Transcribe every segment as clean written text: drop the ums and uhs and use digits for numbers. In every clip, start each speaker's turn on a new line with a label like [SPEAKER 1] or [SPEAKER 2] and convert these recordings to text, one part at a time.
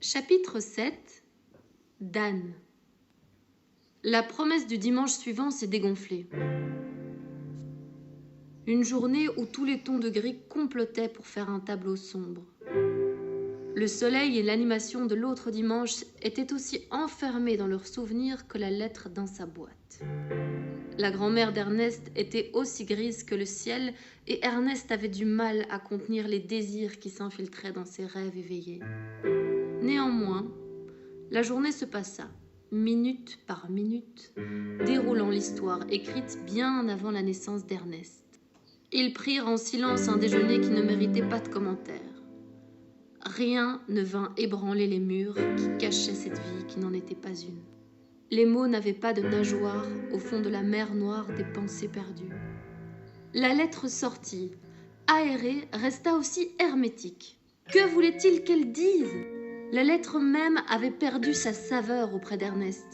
[SPEAKER 1] Chapitre 7. Dan. La promesse du dimanche suivant s'est dégonflée. Une journée où tous les tons de gris complotaient pour faire un tableau sombre. Le soleil et l'animation de l'autre dimanche étaient aussi enfermés dans leurs souvenirs que la lettre dans sa boîte. La grand-mère d'Ernest était aussi grise que le ciel et Ernest avait du mal à contenir les désirs qui s'infiltraient dans ses rêves éveillés. Néanmoins, la journée se passa, minute par minute, déroulant l'histoire écrite bien avant la naissance d'Ernest. Ils prirent en silence un déjeuner qui ne méritait pas de commentaires. Rien ne vint ébranler les murs qui cachaient cette vie qui n'en était pas une. Les mots n'avaient pas de nageoires au fond de la mer noire des pensées perdues. La lettre sortie, aérée, resta aussi hermétique. Que voulait-il qu'elle dise ? La lettre même avait perdu sa saveur auprès d'Ernest.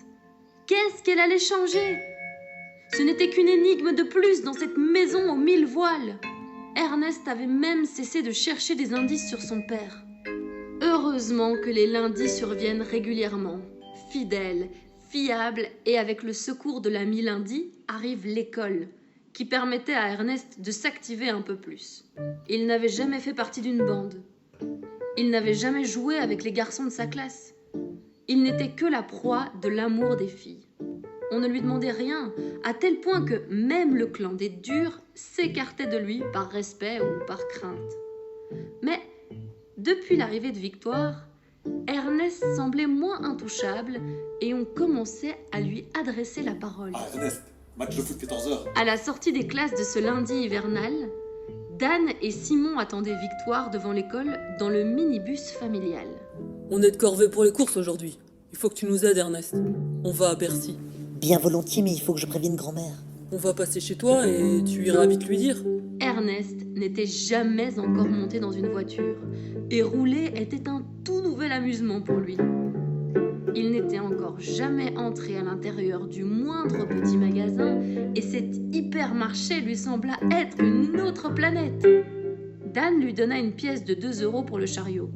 [SPEAKER 1] Qu'est-ce qu'elle allait changer ? Ce n'était qu'une énigme de plus dans cette maison aux 1000 voiles. Ernest avait même cessé de chercher des indices sur son père. Heureusement que les lundis surviennent régulièrement. Fidèle, fiable et avec le secours de l'ami lundi arrive l'école, qui permettait à Ernest de s'activer un peu plus. Il n'avait jamais fait partie d'une bande. Il n'avait jamais joué avec les garçons de sa classe. Il n'était que la proie de l'amour des filles. On ne lui demandait rien, à tel point que même le clan des durs s'écartait de lui par respect ou par crainte. Mais depuis l'arrivée de Victoire, Ernest semblait moins intouchable et on commençait à lui adresser la parole.
[SPEAKER 2] Ah Ernest, match de foot 14h.
[SPEAKER 1] À la sortie des classes de ce lundi hivernal, Dan et Simon attendaient Victoire devant l'école dans le minibus familial.
[SPEAKER 3] On est de corvée pour les courses aujourd'hui. Il faut que tu nous aides, Ernest. On va à Bercy.
[SPEAKER 4] Bien volontiers, mais il faut que je prévienne grand-mère.
[SPEAKER 3] On va passer chez toi et tu iras vite lui dire.
[SPEAKER 1] Ernest n'était jamais encore monté dans une voiture et rouler était un tout nouvel amusement pour lui. Il n'était encore jamais entré à l'intérieur du moindre petit magasin et cet hypermarché lui sembla être une autre planète. Dan lui donna une pièce de 2 € pour le chariot.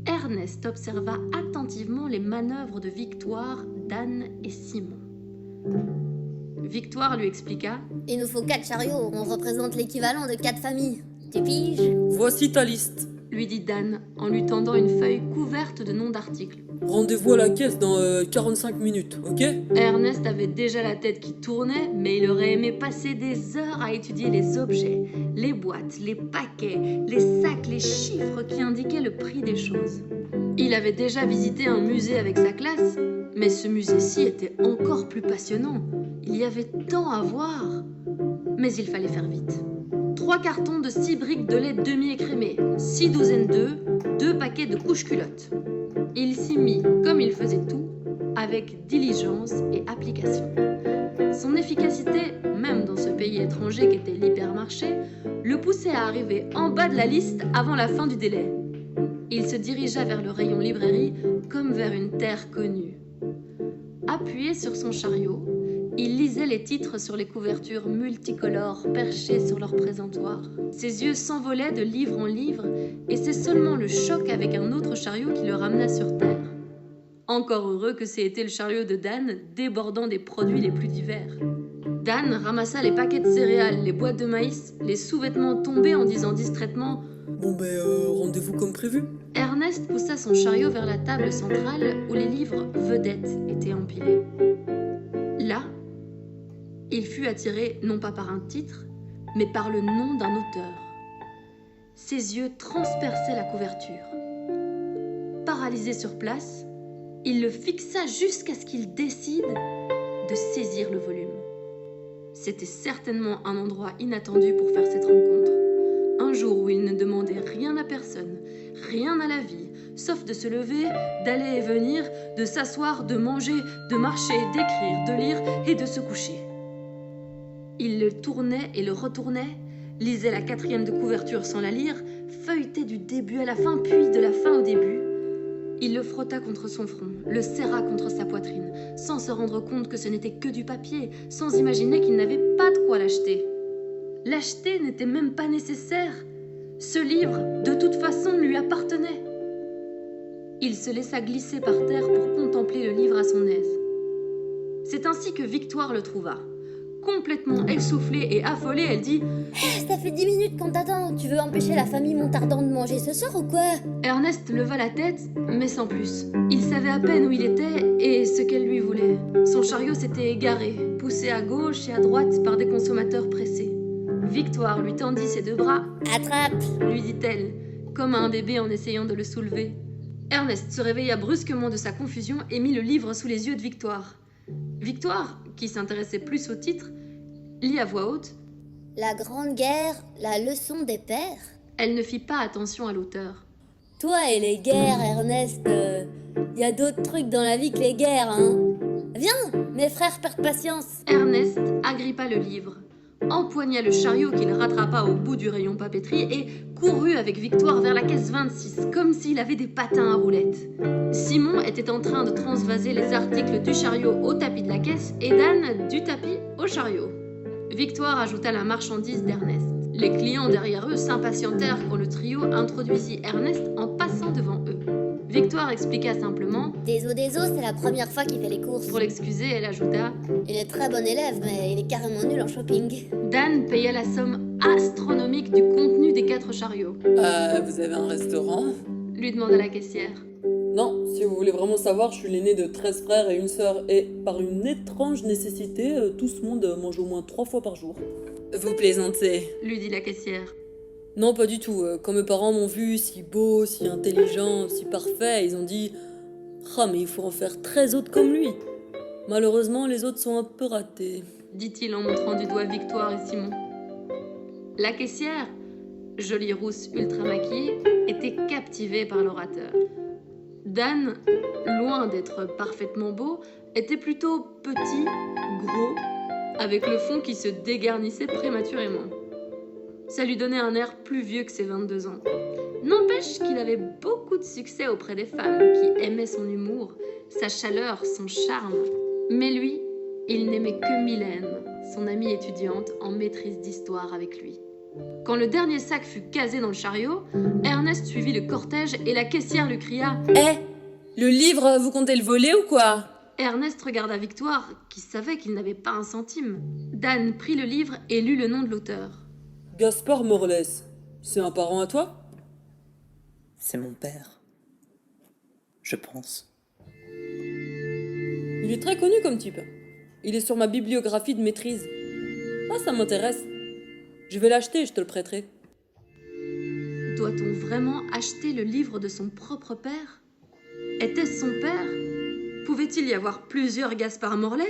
[SPEAKER 1] Ernest observa attentivement les manœuvres de Victoire, Dan et Simon. Victoire lui expliqua «
[SPEAKER 5] Il nous faut 4 chariots, on représente l'équivalent de 4 familles. Tu piges ?
[SPEAKER 3] Voici ta liste. »
[SPEAKER 1] lui dit Dan en lui tendant une feuille couverte de noms d'articles.
[SPEAKER 3] Rendez-vous à la caisse dans 45 minutes, ok ?
[SPEAKER 1] Ernest avait déjà la tête qui tournait, mais il aurait aimé passer des heures à étudier les objets, les boîtes, les paquets, les sacs, les chiffres qui indiquaient le prix des choses. Il avait déjà visité un musée avec sa classe, mais ce musée-ci était encore plus passionnant. Il y avait tant à voir. Mais il fallait faire vite. 3 cartons de 6 briques de lait demi-écrémées, 6 douzaines d'œufs, 2 paquets de couches-culottes. Il s'y mit, comme il faisait tout, avec diligence et application. Son efficacité, même dans ce pays étranger qu'était l'hypermarché, le poussait à arriver en bas de la liste avant la fin du délai. Il se dirigea vers le rayon librairie comme vers une terre connue. Appuyé sur son chariot, il lisait les titres sur les couvertures multicolores perchées sur leur présentoir. Ses yeux s'envolaient de livre en livre et c'est seulement le choc avec un autre chariot qui le ramena sur terre. Encore heureux que c'était le chariot de Dan débordant des produits les plus divers. Dan ramassa les paquets de céréales, les boîtes de maïs, les sous-vêtements tombés en disant distraitement «
[SPEAKER 3] Bon rendez-vous comme prévu. »
[SPEAKER 1] Ernest poussa son chariot vers la table centrale où les livres vedettes étaient empilés. Là, il fut attiré non pas par un titre, mais par le nom d'un auteur. Ses yeux transperçaient la couverture. Paralysé sur place, il le fixa jusqu'à ce qu'il décide de saisir le volume. C'était certainement un endroit inattendu pour faire cette rencontre. Un jour où il ne demandait rien à personne, rien à la vie, sauf de se lever, d'aller et venir, de s'asseoir, de manger, de marcher, d'écrire, de lire et de se coucher. Il le tournait et le retournait, lisait la 4e de couverture sans la lire, feuilletait du début à la fin, puis de la fin au début. Il le frotta contre son front, le serra contre sa poitrine, sans se rendre compte que ce n'était que du papier, sans imaginer qu'il n'avait pas de quoi l'acheter. L'acheter n'était même pas nécessaire. Ce livre, de toute façon, lui appartenait. Il se laissa glisser par terre pour contempler le livre à son aise. C'est ainsi que Victoire le trouva. Complètement essoufflée et affolée, elle dit
[SPEAKER 5] Ça fait 10 minutes qu'on t'attend. Tu veux empêcher la famille Montardant de manger ce soir ou quoi?
[SPEAKER 1] Ernest leva la tête, mais sans plus. Il savait à peine où il était et ce qu'elle lui voulait. Son chariot s'était égaré, poussé à gauche et à droite par des consommateurs pressés. Victoire lui tendit ses deux bras.
[SPEAKER 5] Attrape!
[SPEAKER 1] Lui dit-elle, comme à un bébé en essayant de le soulever. Ernest se réveilla brusquement de sa confusion et mit le livre sous les yeux de Victoire. Victoire, qui s'intéressait plus au titre, lit à voix haute.
[SPEAKER 5] La Grande Guerre, la leçon des pères?
[SPEAKER 1] Elle ne fit pas attention à l'auteur.
[SPEAKER 5] Toi et les guerres, Ernest, y a d'autres trucs dans la vie que les guerres, hein? Viens, mes frères perdent patience.
[SPEAKER 1] Ernest agrippa le livre, empoigna le chariot qu'il rattrapa au bout du rayon papeterie et courut avec Victoire vers la caisse 26, comme s'il avait des patins à roulettes. Simon était en train de transvaser les articles du chariot au tapis de la caisse et Dan du tapis au chariot. Victoire ajouta la marchandise d'Ernest. Les clients derrière eux s'impatientèrent quand le trio introduisit Ernest en passant devant eux. Victoire expliqua simplement.
[SPEAKER 5] Désolé, c'est la première fois qu'il fait les courses.
[SPEAKER 1] Pour l'excuser, elle ajouta.
[SPEAKER 5] Il est très bon élève, mais il est carrément nul en shopping.
[SPEAKER 1] Dan paya la somme astronomique du contenu des 4 chariots.
[SPEAKER 3] Vous avez un restaurant?
[SPEAKER 1] Lui demanda la caissière.
[SPEAKER 3] Non, si vous voulez vraiment savoir, je suis l'aîné de 13 frères et une sœur, et par une étrange nécessité, tout ce monde mange au moins 3 fois par jour. Vous plaisantez?
[SPEAKER 1] Lui dit la caissière.
[SPEAKER 3] Non, pas du tout. Quand mes parents m'ont vu si beau, si intelligent, si parfait, ils ont dit « Ah, mais il faut en faire 13 autres comme lui !» Malheureusement, les autres sont un peu ratés.
[SPEAKER 1] Dit-il en montrant du doigt Victoire et Simon. La caissière, jolie rousse ultra maquillée, était captivée par l'orateur. Dan, loin d'être parfaitement beau, était plutôt petit, gros, avec le fond qui se dégarnissait prématurément. Ça lui donnait un air plus vieux que ses 22 ans. N'empêche qu'il avait beaucoup de succès auprès des femmes qui aimaient son humour, sa chaleur, son charme. Mais lui, il n'aimait que Mylène, son amie étudiante en maîtrise d'histoire avec lui. Quand le dernier sac fut casé dans le chariot, Ernest suivit le cortège et la caissière lui cria «
[SPEAKER 3] Le livre, vous comptez le voler ou quoi ?»
[SPEAKER 1] Ernest regarda Victoire, qui savait qu'il n'avait pas un centime. Dan prit le livre et lut le nom de l'auteur.
[SPEAKER 3] Gaspard Morles, c'est un parent à toi?
[SPEAKER 4] C'est mon père. Je pense.
[SPEAKER 3] Il est très connu comme type. Il est sur ma bibliographie de maîtrise. Ah, ça m'intéresse. Je vais l'acheter et je te le prêterai.
[SPEAKER 1] Doit-on vraiment acheter le livre de son propre père? Était-ce son père? Pouvait-il y avoir plusieurs Gaspard Morles?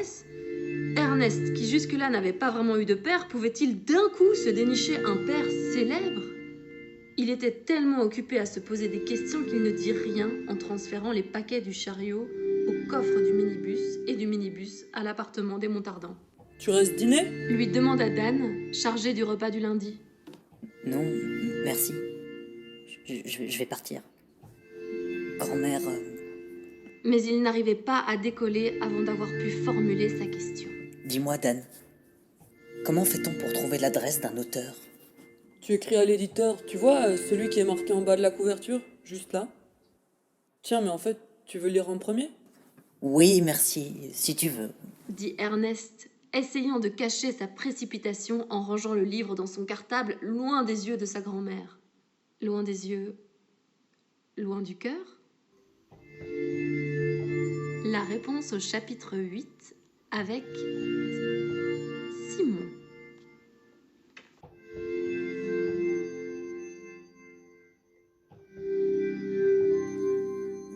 [SPEAKER 1] Ernest, qui jusque-là n'avait pas vraiment eu de père, pouvait-il d'un coup se dénicher un père célèbre? Il était tellement occupé à se poser des questions qu'il ne dit rien en transférant les paquets du chariot au coffre du minibus et du minibus à l'appartement des Montardant.
[SPEAKER 3] Tu restes dîner?
[SPEAKER 1] Lui demanda Dan, chargé du repas du lundi.
[SPEAKER 4] Non, merci. Je vais partir. Grand-mère...
[SPEAKER 1] Mais il n'arrivait pas à décoller avant d'avoir pu formuler sa question.
[SPEAKER 4] Dis-moi, Dan, comment fait-on pour trouver l'adresse d'un auteur?
[SPEAKER 3] Tu écris à l'éditeur, tu vois, celui qui est marqué en bas de la couverture, juste là. Tiens, mais en fait, tu veux lire en premier?
[SPEAKER 4] Oui, merci, si tu veux.
[SPEAKER 1] Dit Ernest, essayant de cacher sa précipitation en rangeant le livre dans son cartable, loin des yeux de sa grand-mère. Loin des yeux... loin du cœur? La réponse au chapitre 8 avec Simon.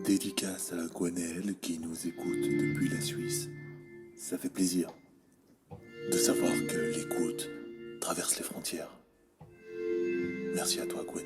[SPEAKER 2] Dédicace à Gwenaël qui nous écoute depuis la Suisse. Ça fait plaisir de savoir que l'écoute traverse les frontières. Merci à toi, Gwen.